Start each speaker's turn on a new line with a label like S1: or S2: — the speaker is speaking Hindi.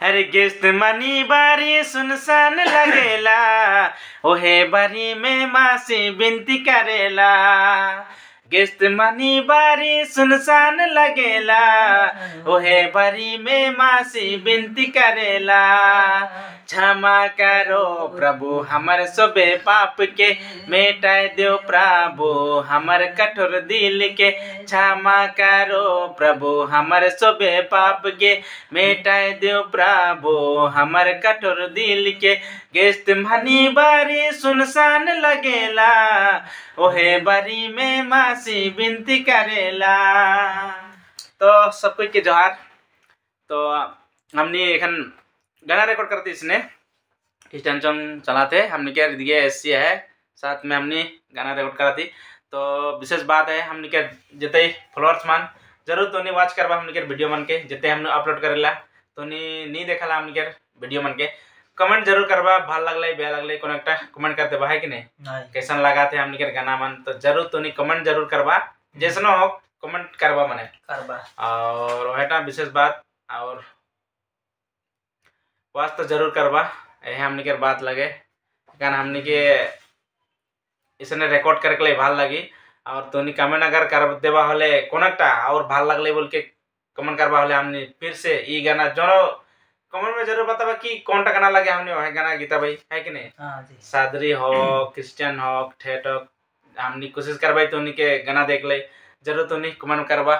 S1: अरे गेस्त मनी बारी सुनसान लगेला, ओहे बारी में मासी बिनती करेला। गेस्त मनी बारी सुनसान लगेला, ओहे बारी में मासी बिनती करेला। क्षमा करो प्रभु हमर सबे पाप के, मेटाय दो प्रभु हमर कठोर दिल के। क्षमा करो प्रभु हमर सबे पाप के, मेटाय दो प्रभु हमर कठोर दिल के। गेस्त मनी बारी सुनसान लगेला, ओहे बारी में मासी बिनती करेला। तो सब कोई के जोहार। तो हमने एखन गाना रिकॉर्ड करते इसने क्रिस्टियन सॉन्ग चलाते हमने क्या दिए एससी है, साथ में हमने गाना रिकॉर्ड करा थी। तो विशेष बात है हमने क्या जिते फॉलोअर्स मान जरूर तो नहीं वॉच करवा हमने क्या वीडियो मन के जिते हमने अपलोड करेला तो नहीं देखला हमने क्या वीडियो मन के कमेंट जरूर करवा भल लगल बेया लगल कोनो एक कमेंट करते बा है कि नहीं कैसन लगा थे हमने क्या गाना मन तो जरूर तो नहीं कमेंट जरूर करवा जैसनो हो कमेंट करवा मने करवा। और वहटा विशेष बात और वास तो जरूर करवा यह हमने के बात लगे गाना हमने के इसने रिकॉर्ड करके लिए भाल लगी। और तो कमेंट अगर कर देवा हले कोनकटा और भाल लगले बोल के कमेंट करवा हले हमने फिर से ये गाना जो कमेंट में जरूर बतावा कि कौन टा गाना लगे हमने वह गाना गीता भाई है कि नहीं। हाँ जी। सादरी हो क्रिश्चियन हो ठेठ हो हमने कोशिश करवाई तो के गाना देख ले जरूर तो कमेंट करवा।